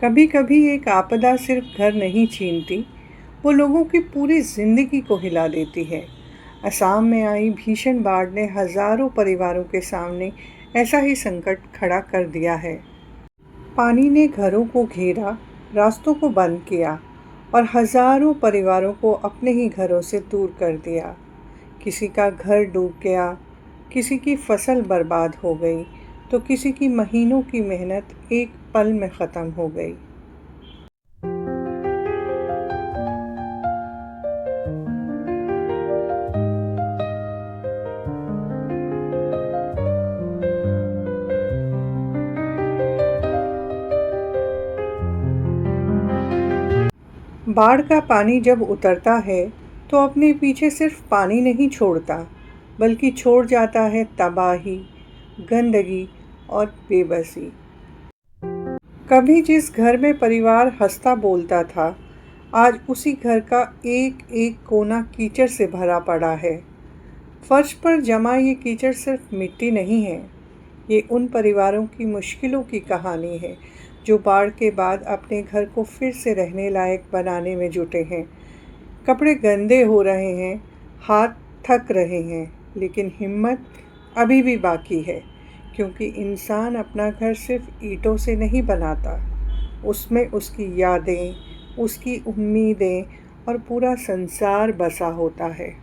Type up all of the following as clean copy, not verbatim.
कभी कभी एक आपदा सिर्फ घर नहीं छीनती, वो लोगों की पूरी जिंदगी को हिला देती है। असम में आई भीषण बाढ़ ने हजारों परिवारों के सामने ऐसा ही संकट खड़ा कर दिया है। पानी ने घरों को घेरा, रास्तों को बंद किया और हजारों परिवारों को अपने ही घरों से दूर कर दिया। किसी का घर डूब गया, किसी की फसल बर्बाद हो गई, तो किसी की महीनों की मेहनत एक पल में ख़त्म हो गई। बाढ़ का पानी जब उतरता है तो अपने पीछे सिर्फ पानी नहीं छोड़ता, बल्कि छोड़ जाता है तबाही, गंदगी और बेबसी। कभी जिस घर में परिवार हंसता बोलता था, आज उसी घर का एक एक कोना कीचड़ से भरा पड़ा है। फर्श पर जमा ये कीचड़ सिर्फ मिट्टी नहीं है, ये उन परिवारों की मुश्किलों की कहानी है जो बाढ़ के बाद अपने घर को फिर से रहने लायक बनाने में जुटे हैं। कपड़े गंदे हो रहे हैं, हाथ थक रहे हैं, लेकिन हिम्मत अभी भी बाकी है, क्योंकि इंसान अपना घर सिर्फ ईंटों से नहीं बनाता, उसमें उसकी यादें, उसकी उम्मीदें और पूरा संसार बसा होता है।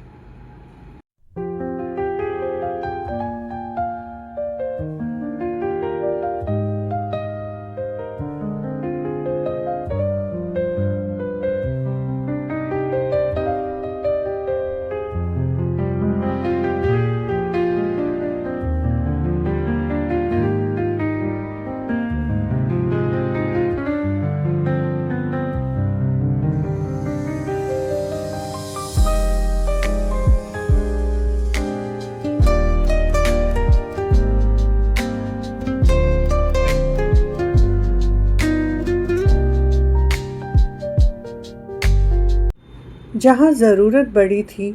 जहाँ ज़रूरत बड़ी थी,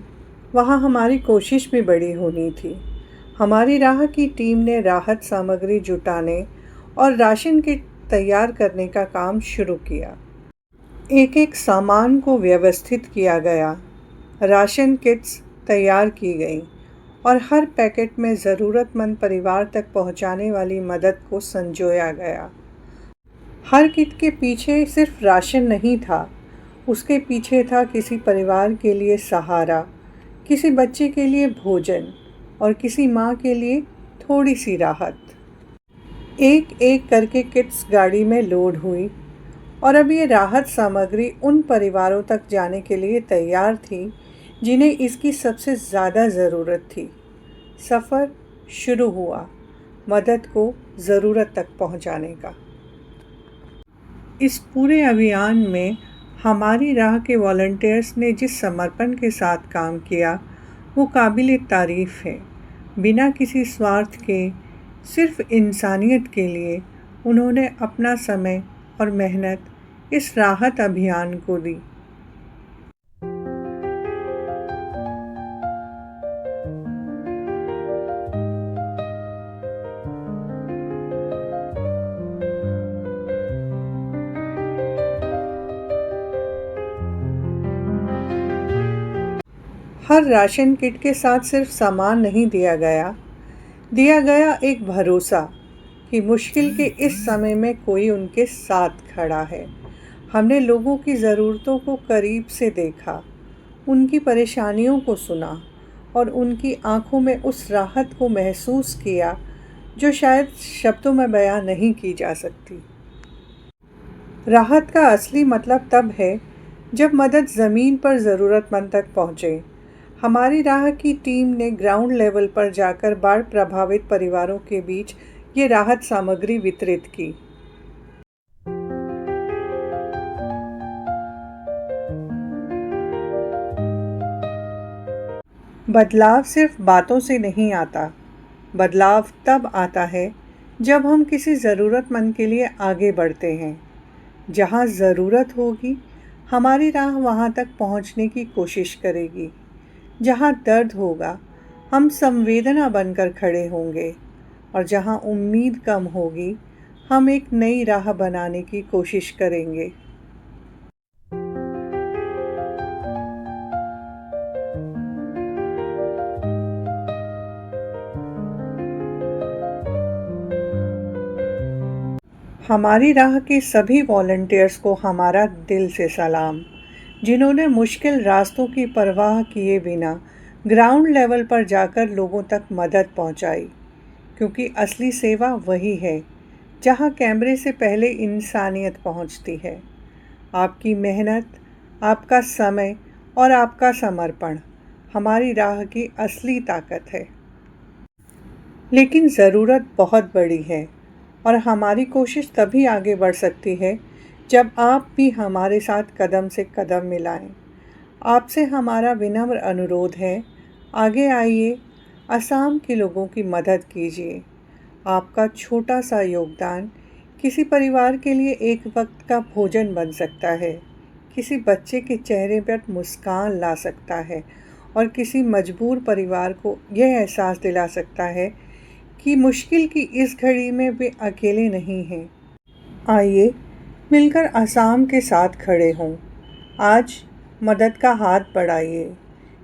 वहाँ हमारी कोशिश भी बड़ी होनी थी। हमारी राह की टीम ने राहत सामग्री जुटाने और राशन किट तैयार करने का काम शुरू किया। एक एक सामान को व्यवस्थित किया गया, राशन किट्स तैयार की गई और हर पैकेट में ज़रूरतमंद परिवार तक पहुंचाने वाली मदद को संजोया गया। हर किट के पीछे सिर्फ राशन नहीं था, उसके पीछे था किसी परिवार के लिए सहारा, किसी बच्चे के लिए भोजन और किसी माँ के लिए थोड़ी सी राहत। एक एक करके किट्स गाड़ी में लोड हुई और अब ये राहत सामग्री उन परिवारों तक जाने के लिए तैयार थी जिन्हें इसकी सबसे ज़्यादा ज़रूरत थी। सफ़र शुरू हुआ, मदद को ज़रूरत तक पहुंचाने का। इस पूरे अभियान में हमारी राह के वॉलंटियर्स ने जिस समर्पण के साथ काम किया, वो काबिल तारीफ़ है। बिना किसी स्वार्थ के, सिर्फ इंसानियत के लिए उन्होंने अपना समय और मेहनत इस राहत अभियान को दी। हर राशन किट के साथ सिर्फ सामान नहीं दिया गया एक भरोसा कि मुश्किल के इस समय में कोई उनके साथ खड़ा है। हमने लोगों की ज़रूरतों को करीब से देखा, उनकी परेशानियों को सुना और उनकी आंखों में उस राहत को महसूस किया जो शायद शब्दों में बयां नहीं की जा सकती। राहत का असली मतलब तब है जब मदद ज़मीन पर ज़रूरतमंद तक पहुँचे। हमारी राह की टीम ने ग्राउंड लेवल पर जाकर बाढ़ प्रभावित परिवारों के बीच ये राहत सामग्री वितरित की। बदलाव सिर्फ बातों से नहीं आता, बदलाव तब आता है जब हम किसी ज़रूरतमंद के लिए आगे बढ़ते हैं। जहाँ ज़रूरत होगी, हमारी राह वहाँ तक पहुँचने की कोशिश करेगी। जहाँ दर्द होगा, हम संवेदना बनकर खड़े होंगे और जहाँ उम्मीद कम होगी, हम एक नई राह बनाने की कोशिश करेंगे। हमारी राह के सभी वॉलंटियर्स को हमारा दिल से सलाम, जिन्होंने मुश्किल रास्तों की परवाह किए बिना ग्राउंड लेवल पर जाकर लोगों तक मदद पहुंचाई, क्योंकि असली सेवा वही है जहां कैमरे से पहले इंसानियत पहुंचती है। आपकी मेहनत, आपका समय और आपका समर्पण हमारी राह की असली ताकत है। लेकिन ज़रूरत बहुत बड़ी है और हमारी कोशिश तभी आगे बढ़ सकती है जब आप भी हमारे साथ कदम से कदम मिलाएं। आपसे हमारा विनम्र अनुरोध है, आगे आइए, असम के लोगों की मदद कीजिए। आपका छोटा सा योगदान किसी परिवार के लिए एक वक्त का भोजन बन सकता है, किसी बच्चे के चेहरे पर मुस्कान ला सकता है और किसी मजबूर परिवार को यह एहसास दिला सकता है कि मुश्किल की इस घड़ी में वे अकेले नहीं हैं। आइए मिलकर असम के साथ खड़े हों। आज मदद का हाथ बढ़ाइए,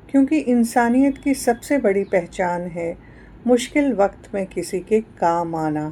क्योंकि इंसानियत की सबसे बड़ी पहचान है मुश्किल वक्त में किसी के काम आना।